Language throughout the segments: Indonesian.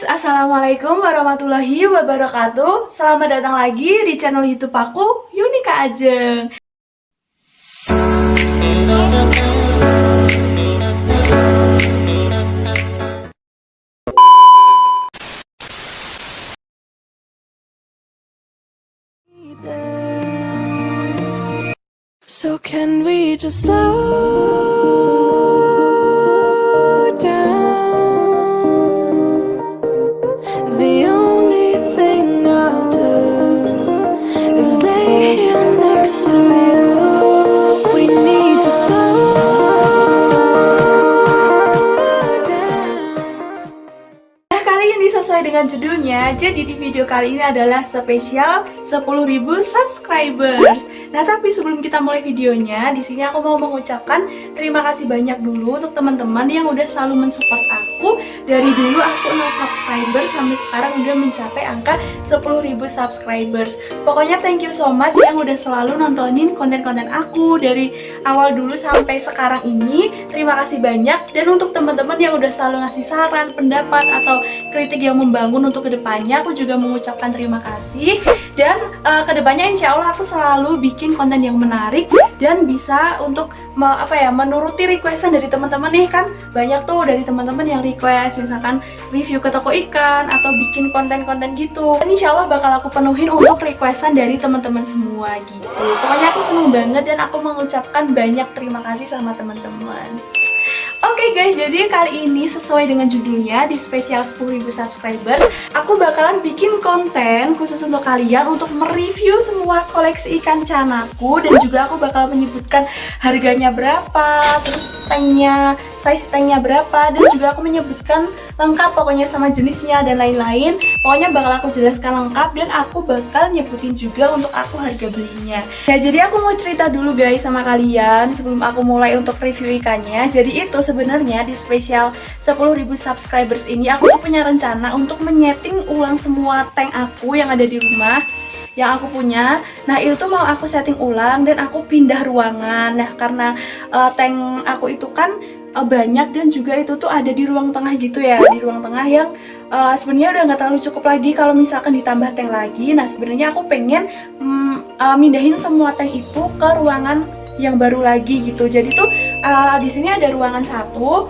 Assalamualaikum warahmatullahi wabarakatuh. Selamat datang lagi di channel YouTube aku, Yunika Ajeng. So can we just slow down? The only thing I'll do is lay here next to you. We need to slow down. Nah, kali ini sesuai dengan judulnya, jadi di video kali ini adalah spesial 10.000 subscribers. Nah, tapi sebelum kita mulai videonya, di sini aku mau mengucapkan terima kasih banyak dulu untuk teman-teman yang udah selalu mensupport aku. Dari dulu aku 0 subscriber sampai sekarang udah mencapai angka 10.000 subscribers. Pokoknya thank you so much yang udah selalu nontonin konten-konten aku dari awal dulu sampai sekarang ini. Terima kasih banyak. Dan untuk teman-teman yang udah selalu ngasih saran, pendapat, atau kritik yang membangun untuk kedepannya, aku juga mengucapkan terima kasih. Dan kedepannya insya Allah aku selalu bikin konten yang menarik dan bisa untuk menuruti requestan dari teman-teman nih. Kan banyak tuh dari teman-teman yang request misalkan review ke toko ikan atau bikin konten-konten gitu. Dan insya Allah bakal aku penuhin untuk requestan dari teman-teman semua gitu. Pokoknya aku seneng banget dan aku mengucapkan banyak terima kasih sama teman-teman. Oke guys, jadi kali ini sesuai dengan judulnya di spesial 10.000 subscribers, aku bakalan bikin konten khusus untuk kalian untuk mereview semua koleksi ikan canaku. Dan juga aku bakal menyebutkan harganya berapa, terus tanknya, size tanknya berapa, dan juga aku menyebutkan lengkap pokoknya sama jenisnya dan lain-lain. Pokoknya bakal aku jelaskan lengkap dan aku bakal nyebutin juga untuk aku harga belinya. Ya, jadi aku mau cerita dulu guys sama kalian sebelum aku mulai untuk review ikannya. Jadi itu sebenarnya di spesial 10.000 subscribers ini aku tuh punya rencana untuk menyeting ulang semua tank aku yang ada di rumah yang aku punya. Nah, itu tuh mau aku setting ulang dan aku pindah ruangan. Nah, karena tank aku itu kan banyak dan juga itu tuh ada di ruang tengah gitu ya, di ruang tengah yang sebenarnya udah nggak terlalu cukup lagi kalau misalkan ditambah tank lagi. Nah, sebenarnya aku pengen mindahin semua tank itu ke ruangan yang baru lagi gitu. Jadi tuh di sini ada ruangan satu.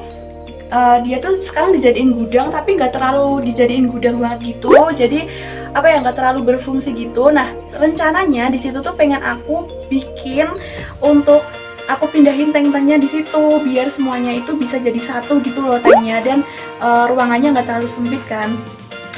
Dia tuh sekarang dijadiin gudang tapi nggak terlalu dijadiin gudang banget gitu. Jadi nggak terlalu berfungsi gitu. Nah, rencananya di situ tuh pengen aku bikin untuk aku pindahin tank-tanknya di situ biar semuanya itu bisa jadi satu gitu loh tanknya, dan ruangannya nggak terlalu sempit kan.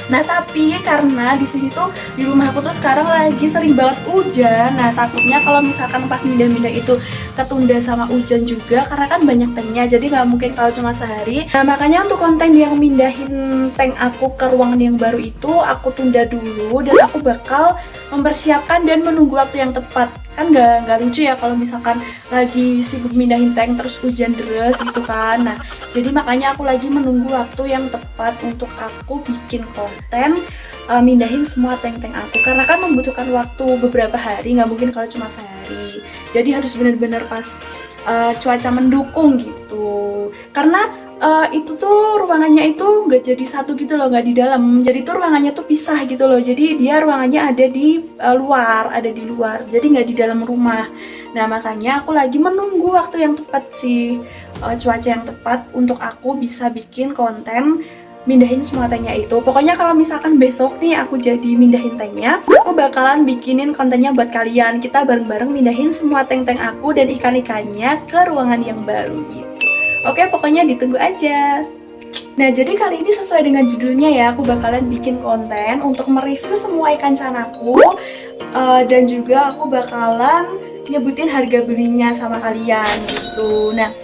Nah, tapi karena di sini tuh di rumah aku tuh sekarang lagi sering banget hujan. Nah, takutnya kalau misalkan pas pindah-pindah itu ketunda sama hujan juga karena kan banyak tanknya, jadi nggak mungkin kalau cuma sehari. Nah, makanya untuk konten yang mindahin tank aku ke ruangan yang baru itu aku tunda dulu dan aku bakal mempersiapkan dan menunggu waktu yang tepat. Kan nggak lucu ya kalau misalkan lagi sibuk mindahin tank terus hujan deras gitu kan. Nah, jadi makanya aku lagi menunggu waktu yang tepat untuk aku bikin konten mindahin semua tank-tank aku, karena kan membutuhkan waktu beberapa hari, nggak mungkin kalau cuma sehari. Jadi harus benar-benar pas cuaca mendukung gitu. Karena itu tuh ruangannya itu nggak jadi satu gitu loh, nggak di dalam. Jadi tuh ruangannya tuh pisah gitu loh. Jadi dia ruangannya ada di luar, jadi nggak di dalam rumah. Nah, makanya aku lagi menunggu waktu yang tepat sih, cuaca yang tepat untuk aku bisa bikin konten mindahin semua tanknya itu. Pokoknya kalau misalkan besok nih aku jadi mindahin tanknya, aku bakalan bikinin kontennya buat kalian. Kita bareng-bareng mindahin semua tank-tank aku dan ikan-ikannya ke ruangan yang baru gitu. Oke, pokoknya ditunggu aja. Nah, jadi kali ini sesuai dengan judulnya ya, aku bakalan bikin konten untuk mereview semua ikan canaku, dan juga aku bakalan nyebutin harga belinya sama kalian gitu. Nah,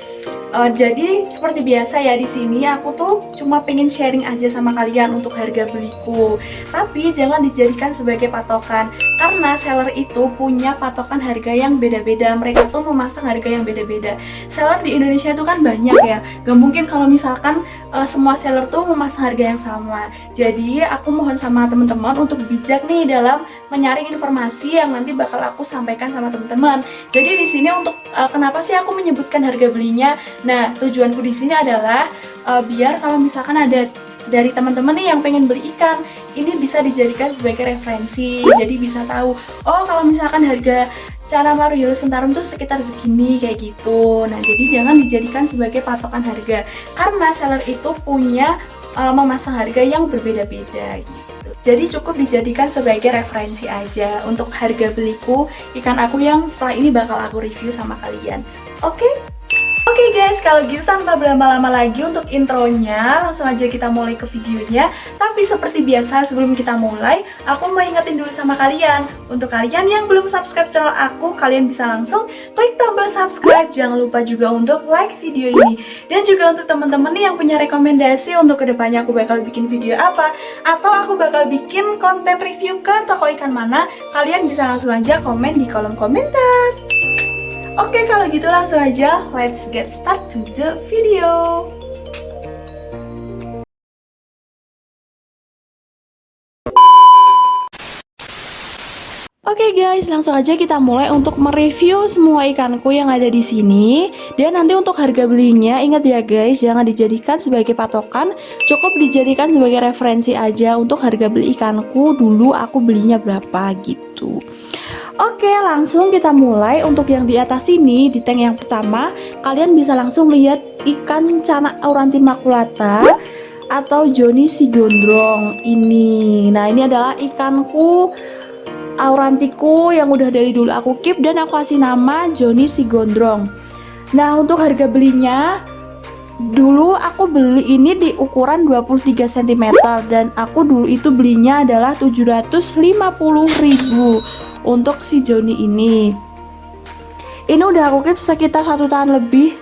jadi seperti biasa ya, di sini aku tuh cuma pengen sharing aja sama kalian untuk harga beliku. Tapi jangan dijadikan sebagai patokan, karena seller itu punya patokan harga yang beda-beda. Mereka tuh memasang harga yang beda-beda. Seller di Indonesia itu kan banyak ya, gak mungkin kalau misalkan semua seller tuh memasang harga yang sama. Jadi aku mohon sama teman-teman untuk bijak nih dalam menyaring informasi yang nanti bakal aku sampaikan sama teman-teman. Jadi di sini untuk kenapa sih aku menyebutkan harga belinya? Nah, tujuanku di sini adalah biar kalau misalkan ada dari teman-teman nih yang pengen beli ikan, ini bisa dijadikan sebagai referensi. Jadi bisa tahu, oh kalau misalkan harga Cana Maru Yellow Sentarum tuh sekitar segini kayak gitu. Nah, jadi jangan dijadikan sebagai patokan harga karena seller itu punya memasang harga yang berbeda-beda gitu. Jadi cukup dijadikan sebagai referensi aja untuk harga beliku ikan aku yang setelah ini bakal aku review sama kalian. Oke? Oke guys, kalau gitu tanpa berlama-lama lagi untuk intronya, langsung aja kita mulai ke videonya. Tapi seperti biasa sebelum kita mulai, aku mau ingetin dulu sama kalian. Untuk kalian yang belum subscribe channel aku, kalian bisa langsung klik tombol subscribe. Jangan lupa juga untuk like video ini. Dan juga untuk teman-teman nih yang punya rekomendasi untuk kedepannya aku bakal bikin video apa, atau aku bakal bikin konten review ke toko ikan mana, kalian bisa langsung aja komen di kolom komentar. Oke, kalau gitu langsung aja, let's get start to the video. Oke guys, langsung aja kita mulai untuk mereview semua ikanku yang ada di sini. Dan nanti untuk harga belinya, ingat ya guys, jangan dijadikan sebagai patokan, cukup dijadikan sebagai referensi aja untuk harga beli ikanku dulu aku belinya berapa gitu. Oke, langsung kita mulai. Untuk yang di atas ini, di tank yang pertama, kalian bisa langsung lihat ikan Cana auranti maculata atau Johnny Sigondrong ini. Nah, ini adalah ikanku aurantiku yang udah dari dulu aku keep dan aku kasih nama Johnny Sigondrong. Nah, untuk harga belinya, dulu aku beli ini di ukuran 23 cm dan aku dulu itu belinya adalah 750.000 untuk si Johnny ini. Ini udah aku keep sekitar 1 tahun lebih.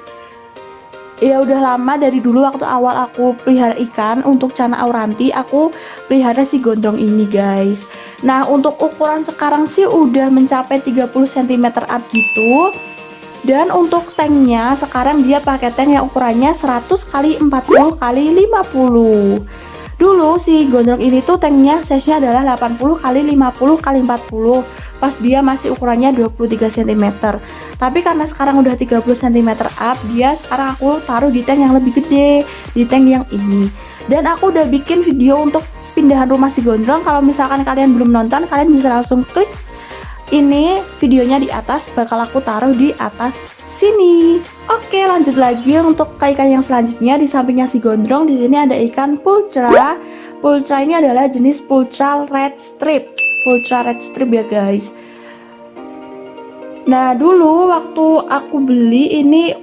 Ya udah lama, dari dulu waktu awal aku pelihara ikan. Untuk Cana auranti aku pelihara si gondrong ini guys. Nah, untuk ukuran sekarang sih udah mencapai 30 cm up gitu. Dan untuk tanknya sekarang dia pakai tank yang ukurannya 100 x 40 x 50. Dulu si gondrong ini tuh tanknya size-nya adalah 80 x 50 x 40 pas dia masih ukurannya 23 cm. Tapi karena sekarang udah 30 cm up, dia sekarang aku taruh di tank yang lebih gede, di tank yang ini. Dan aku udah bikin video untuk pindahan rumah si gondrong. Kalau misalkan kalian belum nonton, kalian bisa langsung klik ini videonya di atas, bakal aku taruh di atas sini. Oke, lanjut lagi untuk ke ikan yang selanjutnya. Di sampingnya si gondrong, di sini ada ikan pulcra. Pulcra ini adalah jenis pulcra red strip. Pulcra red strip ya guys. Nah, dulu waktu aku beli ini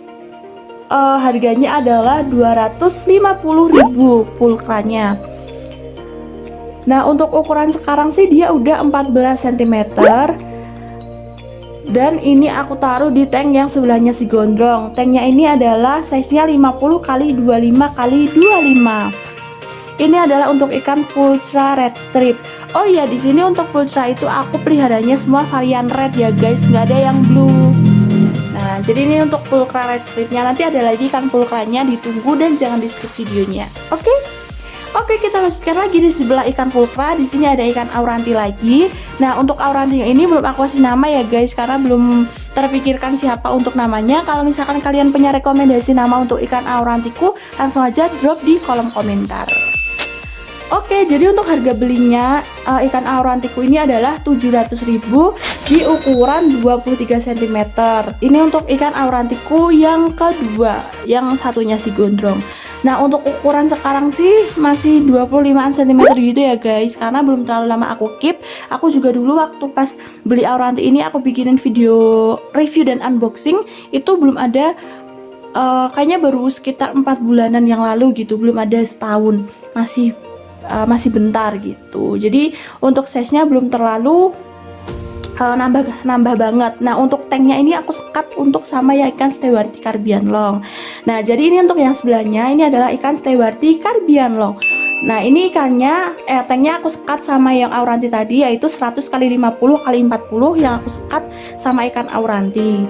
harganya adalah 250.000 pulkranya. Nah, untuk ukuran sekarang sih dia udah 14 cm. Dan ini aku taruh di tank yang sebelahnya si gondrong. Tanknya ini adalah size-nya 50 x 25 x 25. Ini adalah untuk ikan pulcra red strip. Oh iya, di sini untuk pulcra itu aku peliharanya semua varian red ya guys, nggak ada yang blue. Nah, jadi ini untuk pulcra red stripnya. Nanti ada lagi ikan pulkranya, ditunggu dan jangan di skip videonya. Oke? Oke, kita lanjutkan lagi di sebelah ikan pulcra. Di sini ada ikan auranti lagi. Nah, untuk auranti yang ini belum aku kasih nama ya guys, karena belum terpikirkan siapa untuk namanya. Kalau misalkan kalian punya rekomendasi nama untuk ikan aurantiku, langsung aja drop di kolom komentar. Oke, jadi untuk harga belinya ikan aurantiku ini adalah 700.000 di ukuran 23 cm. Ini untuk ikan aurantiku yang kedua, yang satunya si gondrong. Nah, untuk ukuran sekarang sih masih 25 cm gitu ya guys, karena belum terlalu lama aku keep. Aku juga dulu waktu pas beli auranti ini aku bikinin video review dan unboxing, itu belum ada, kayaknya baru sekitar 4 bulanan yang lalu gitu, belum ada setahun, masih bentar gitu. Jadi untuk size-nya belum terlalu nambah banget. Nah, untuk tanknya ini aku sekat untuk sama ya ikan Stewarti Caribbean Long. Nah, jadi ini untuk yang sebelahnya ini adalah ikan Stewarti Caribbean Long. Nah, ini ikannya tanknya aku sekat sama yang auranti tadi, yaitu 100 x 50 x 40 yang aku sekat sama ikan auranti.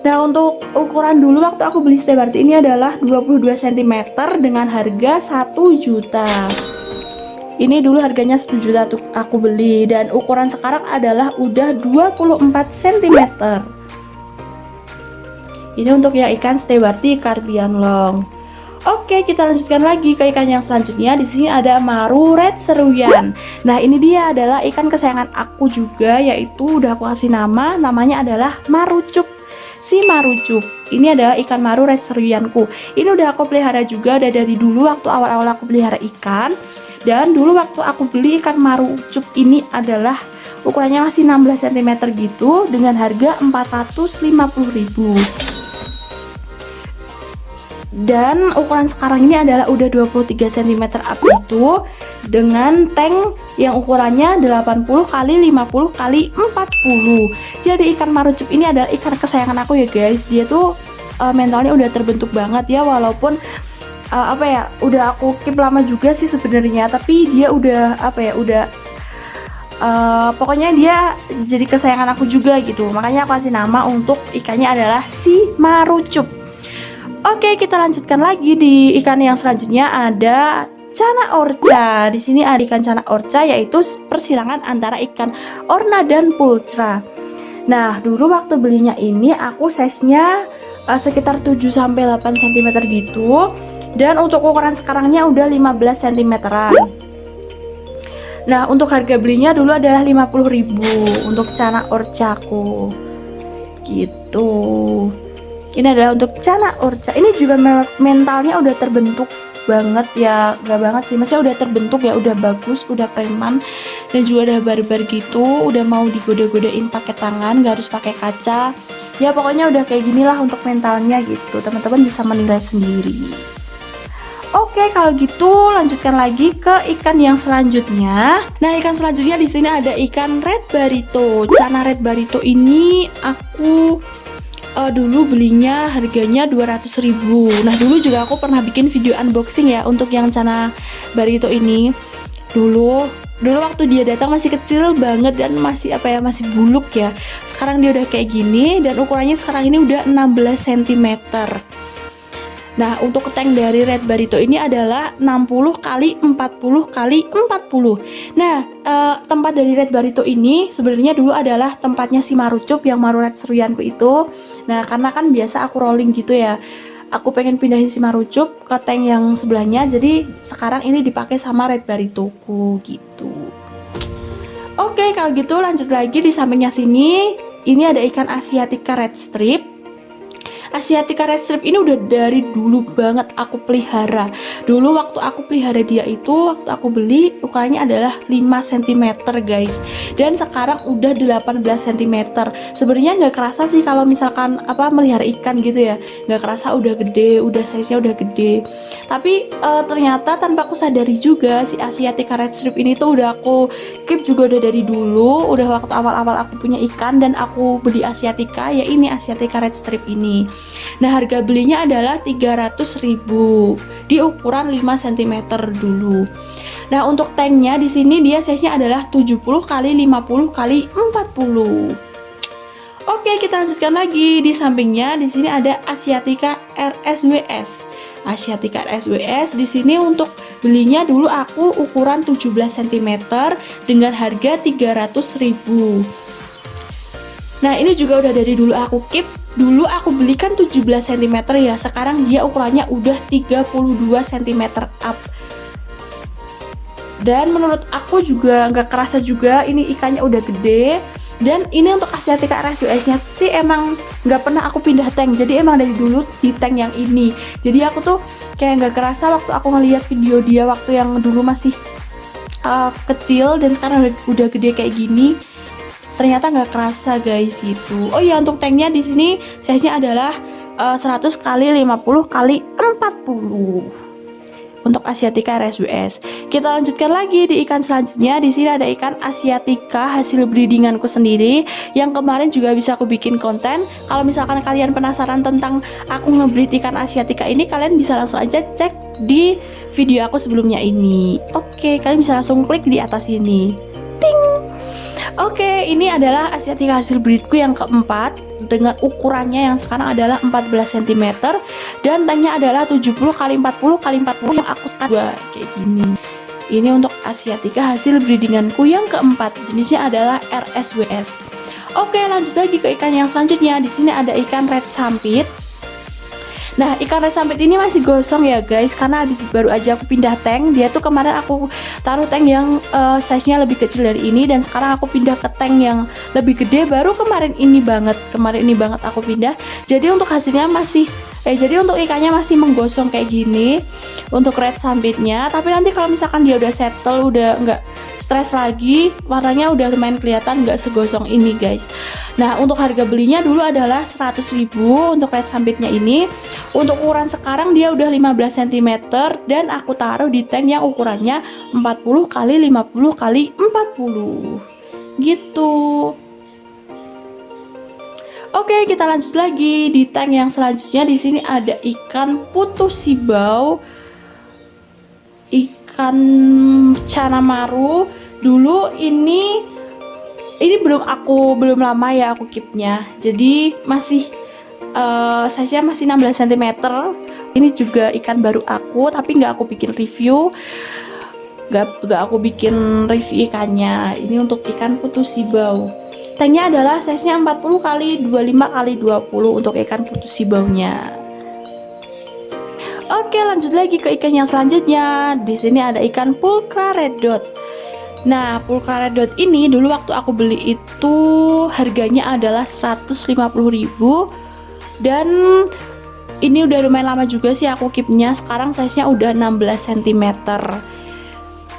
Nah, untuk ukuran dulu waktu aku beli Stewarti ini adalah 22 cm dengan harga 1 juta. Ini dulu harganya 1 juta aku beli, dan ukuran sekarang adalah udah 24 cm. Ini untuk yang ikan Stewarti Caribbean Long. Oke, kita lanjutkan lagi ke ikan yang selanjutnya. Di sini ada maru red seruyan. Nah, ini dia adalah ikan kesayangan aku juga, yaitu udah aku kasih nama, namanya adalah marucup. Si marucup ini adalah ikan maru red seruyanku. Ini udah aku pelihara juga dari dulu waktu awal-awal aku pelihara ikan. Dan dulu waktu aku beli ikan marucup ini adalah ukurannya masih 16 cm gitu dengan harga 450.000. Dan ukuran sekarang ini adalah udah 23 cm up itu dengan tank yang ukurannya 80 kali 50 kali 40. Jadi ikan marucup ini adalah ikan kesayangan aku ya guys. Dia tuh mentalnya udah terbentuk banget ya, walaupun udah aku keep lama juga sih sebenarnya, tapi dia udah pokoknya dia jadi kesayangan aku juga gitu. Makanya aku kasih nama untuk ikannya adalah si marucup. Oke, kita lanjutkan lagi di ikan yang selanjutnya ada cana orca. Di sini ada ikan cana orca, yaitu persilangan antara ikan orna dan pultra. Nah, dulu waktu belinya ini aku size-nya sekitar 7 sampai 8 cm gitu. Dan untuk ukuran sekarangnya udah 15 cm-an. Nah, untuk harga belinya dulu adalah 50.000 untuk cana orcaku. Gitu. Ini adalah untuk cana orca. Ini juga mentalnya udah terbentuk banget ya, gak banget sih, maksudnya udah terbentuk ya, udah bagus, udah preman, dan juga udah barbar gitu, udah mau digoda-godain pakai tangan, gak harus pakai kaca. Ya pokoknya udah kayak gini lah untuk mentalnya gitu. Teman-teman bisa menilai sendiri. Oke, kalau gitu lanjutkan lagi ke ikan yang selanjutnya. Nah, ikan selanjutnya di sini ada ikan red barito. Cana red barito ini aku dulu belinya harganya 200.000. Nah, dulu juga aku pernah bikin video unboxing ya untuk yang cana barito ini. Dulu waktu dia datang masih kecil banget dan masih masih buluk ya. Sekarang dia udah kayak gini dan ukurannya sekarang ini udah 16 cm. Nah, untuk tank dari red barito ini adalah 60 kali 40 kali 40. Nah, tempat dari red barito ini sebenarnya dulu adalah tempatnya si marucup yang maru red seruyanku itu. Nah, karena kan biasa aku rolling gitu ya, aku pengen pindahin si marucup ke tank yang sebelahnya, jadi sekarang ini dipakai sama red baritoku gitu. Oke, kalau gitu lanjut lagi di sampingnya sini. Ini ada ikan asiatica red strip. Asiatica red strip ini udah dari dulu banget aku pelihara. Dulu waktu aku pelihara dia itu, waktu aku beli ukurannya adalah 5 cm guys. Dan sekarang udah 18 cm. Sebenarnya nggak kerasa sih kalau misalkan melihara ikan gitu ya. Nggak kerasa udah gede, udah size-nya udah gede. Tapi ternyata tanpa aku sadari juga si Asiatica red strip ini tuh udah aku keep juga udah dari dulu. Udah waktu awal-awal aku punya ikan dan aku beli Asiatica, ya ini Asiatica red strip ini. Nah, harga belinya adalah 300.000 di ukuran 5 cm dulu. Nah, untuk tanknya di sini dia size-nya adalah 70 kali 50 kali 40. Oke, kita lanjutkan lagi di sampingnya. Di sini ada Asiatica RSWS. Asiatica RSWS di sini untuk belinya dulu aku ukuran 17 cm dengan harga 300.000. Nah, ini juga udah dari dulu aku keep. Dulu aku belikan 17 cm ya, sekarang dia ukurannya udah 32 cm up. Dan menurut aku juga nggak kerasa juga ini ikannya udah gede. Dan ini untuk Asiatica RSWS nya sih emang nggak pernah aku pindah tank, jadi emang dari dulu di tank yang ini. Jadi aku tuh kayak nggak kerasa waktu aku ngeliat video dia waktu yang dulu masih kecil dan sekarang udah gede kayak gini. Ternyata nggak kerasa guys gitu. Oh ya, untuk tanknya di sini size-nya adalah 100 kali 50 kali 40 untuk Asiatica RSWS. Kita lanjutkan lagi di ikan selanjutnya. Di sini ada ikan Asiatica hasil breedinganku sendiri yang kemarin juga bisa aku bikin konten. Kalau misalkan kalian penasaran tentang aku ngebreed ikan Asiatica ini, kalian bisa langsung aja cek di video aku sebelumnya ini. Oke, kalian bisa langsung klik di atas ini. Ting. Oke, ini adalah Asiatica hasil breedku yang keempat dengan ukurannya yang sekarang adalah 14 cm dan tanknya adalah 70 kali 40 kali 40 yang aku sekarang kayak gini. Ini untuk Asiatica hasil breedinganku yang keempat, jenisnya adalah RSWS. Oke, lanjut lagi ke ikan yang selanjutnya. Di sini ada ikan red sampit. Nah, ikan red summit ini masih gosong ya guys, karena habis baru aja aku pindah tank. Dia tuh kemarin aku taruh tank yang size-nya lebih kecil dari ini, dan sekarang aku pindah ke tank yang lebih gede baru kemarin ini banget aku pindah. Jadi untuk hasilnya masih jadi untuk ikannya masih menggosong kayak gini untuk red summitnya. Tapi nanti kalau misalkan dia udah settle, udah nggak stres lagi, warnanya udah lumayan kelihatan, nggak segosong ini guys. Nah, untuk harga belinya dulu adalah 100.000 untuk red summitnya ini. Untuk ukuran sekarang dia udah 15 cm dan aku taruh di tank yang ukurannya 40 x 50 x 40 gitu. Oke, kita lanjut lagi di tank yang selanjutnya. Di sini ada ikan putus sibau, ikan canamaru. Dulu ini belum lama ya aku keepnya, jadi masih size-nya masih 16 cm. Ini juga ikan baru aku, tapi nggak aku bikin review, ikannya. Ini untuk ikan putus sibau. Tanknya adalah size-nya 40 x 25 x 20 untuk ikan putus sibaunya. Oke, lanjut lagi ke ikan yang selanjutnya. Di sini ada ikan pulcra red dot. Nah, pulcra red dot ini dulu waktu aku beli itu harganya adalah 150.000, dan ini udah lumayan lama juga sih aku keepnya. Sekarang size-nya udah 16 cm.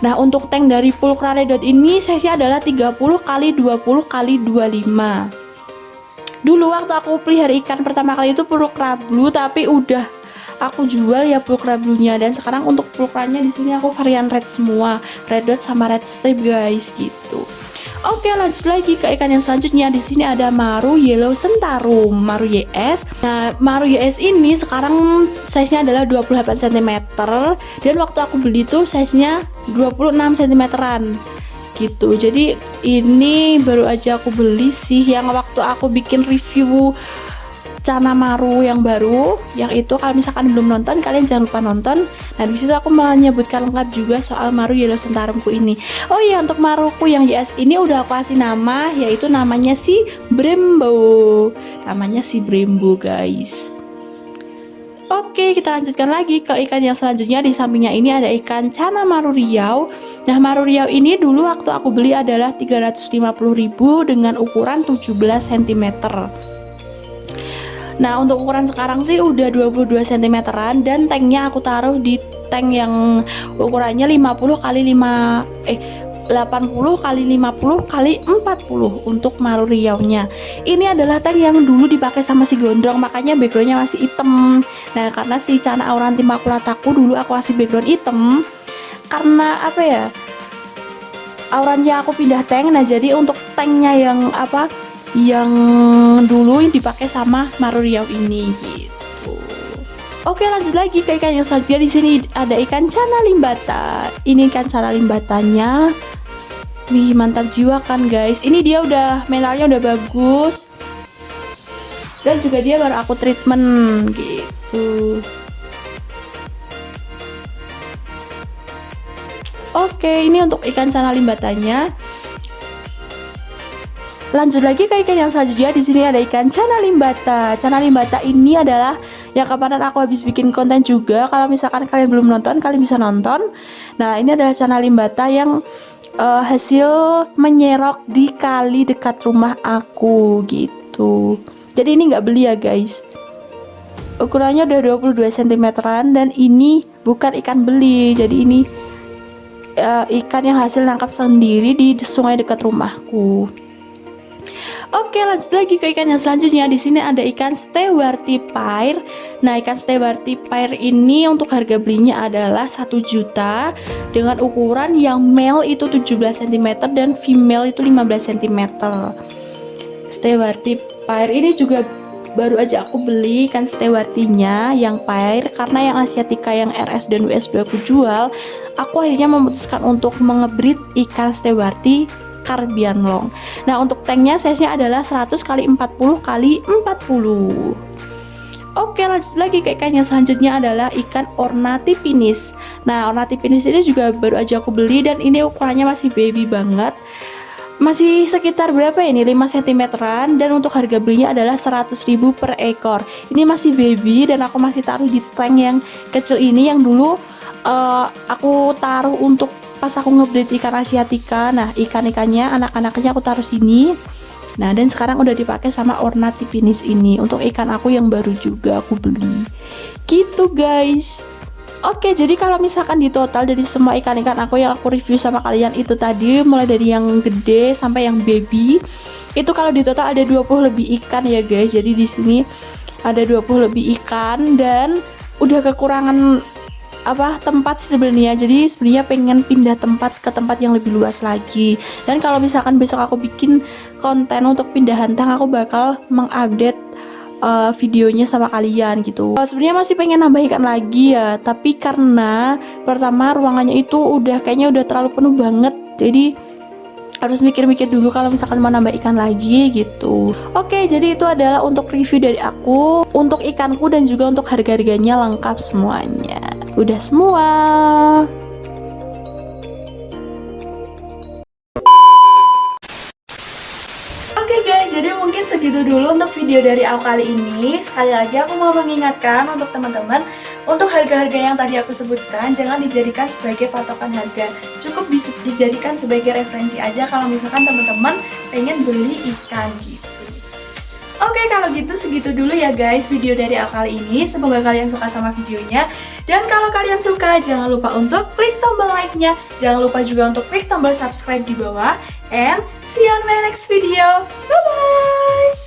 Nah, untuk tank dari pulcra red dot ini size-nya adalah 30 x 20 x 25. Dulu waktu aku pelihara ikan pertama kali itu pulcra blue, tapi udah aku jual ya pulcra blue-nya, dan sekarang untuk pulcranya di sini aku varian red semua, red dot sama red stripe guys gitu. Oke, lanjut lagi ke ikan yang selanjutnya. Di sini ada maru yellow sentarum, maru YS. Nah, maru YS ini sekarang size-nya adalah 28 cm, dan waktu aku beli tuh size-nya 26 cm-an gitu. Jadi ini baru aja aku beli sih, yang waktu aku bikin review canamaru yang baru, yang itu kalau misalkan belum nonton, kalian jangan lupa nonton. Nah, disitu aku menyebutkan lengkap juga soal maru yellow sentarumku ini. Oh iya, untuk maruku yang YS ini udah aku kasih nama, yaitu namanya si Brembo. Namanya si Brembo guys. Oke, kita lanjutkan lagi ke ikan yang selanjutnya. Di sampingnya ini ada ikan canamaru riau. Nah, maru riau ini dulu waktu aku beli adalah 350.000 dengan ukuran 17 cm. Nah, untuk ukuran sekarang sih udah 22 cm-an, dan tanknya aku taruh di tank yang ukurannya 80 x 50 x 40 untuk maru riaunya. Ini adalah tank yang dulu dipakai sama si gondrong, makanya backgroundnya masih hitam. Nah, karena si Cana auranti maculataku dulu aku kasih background hitam, karena apa ya, aurannya aku pindah tank. Nah, jadi untuk tanknya yang dulu yang dipakai sama maru riau ini gitu. Oke, lanjut lagi ke ikan yang selanjutnya. Di sini ada ikan cana limbata. Ini ikan cana limbatanya, wih mantap jiwa kan guys. Ini dia udah mentalnya udah bagus, dan juga dia baru aku treatment gitu. Oke, ini untuk ikan cana limbatanya. Lanjut lagi ke ikan yang selanjutnya. Di sini ada ikan cana limbata. Cana limbata ini adalah yang kemarin aku habis bikin konten juga. Kalau misalkan kalian belum nonton, kalian bisa nonton. Nah, ini adalah cana limbata yang hasil menyerok di kali dekat rumah aku gitu. Jadi ini nggak beli ya guys. Ukurannya udah 22 cm-an, dan ini bukan ikan beli. Jadi ini ikan yang hasil nangkap sendiri di sungai dekat rumahku. Oke, lanjut lagi ke ikan yang selanjutnya. Di sini ada ikan stewarti pair. Nah, ikan stewarti pair ini untuk harga belinya adalah 1 juta dengan ukuran yang male itu 17 cm dan female itu 15 cm. Stewarti pair ini juga baru aja aku beli ikan stewartinya yang pair, karena yang asiatica yang RS dan WS2 aku jual. Aku akhirnya memutuskan untuk mengebreed ikan stewarti Caribbean long. Nah, untuk tanknya size-nya adalah 100 x 40 x 40. Oke, lanjut lagi ke ikan yang selanjutnya adalah ikan ornati finis. Nah, ornati finis ini juga baru aja aku beli, dan ini ukurannya masih baby banget. masih sekitar berapa ini, 5 cm-an, dan untuk harga belinya adalah 100.000 per ekor. Ini masih baby dan aku masih taruh di tank yang kecil ini, yang dulu aku taruh untuk pas aku ngebreed ikan asiatica. Nah, ikan-ikannya, anak-anaknya aku taruh sini. Nah, dan sekarang udah dipakai sama Ornithipinis ini untuk ikan aku yang baru juga aku beli. Gitu guys. Oke, jadi kalau misalkan di total dari semua ikan-ikan aku yang aku review sama kalian itu tadi, mulai dari yang gede sampai yang baby, itu kalau di total ada 20 lebih ikan ya guys. Jadi di sini ada 20 lebih ikan dan udah kekurangan tempat sih sebenarnya. Jadi sebenarnya pengen pindah tempat ke tempat yang lebih luas lagi. Dan kalau misalkan besok aku bikin konten untuk pindahan tank, aku bakal mengupdate videonya sama kalian gitu. Sebenarnya masih pengen nambah ikan lagi ya, tapi karena pertama ruangannya itu kayaknya udah terlalu penuh banget, jadi harus mikir-mikir dulu kalau misalkan mau nambah ikan lagi gitu. Oke, jadi itu adalah untuk review dari aku untuk ikanku dan juga untuk harga-harganya lengkap semuanya. Udah semua. Oke guys, jadi mungkin segitu dulu untuk video dari aku kali ini. Sekali lagi aku mau mengingatkan untuk teman-teman, untuk harga-harga yang tadi aku sebutkan jangan dijadikan sebagai patokan harga. Cukup bisa dijadikan sebagai referensi aja kalau misalkan teman-teman pengen beli ikan gitu. Oke, kalau gitu segitu dulu ya guys video dari aku kali ini. Semoga kalian suka sama videonya. Dan kalau kalian suka, jangan lupa untuk klik tombol like-nya. Jangan lupa juga untuk klik tombol subscribe di bawah. And see you on my next video. Bye-bye!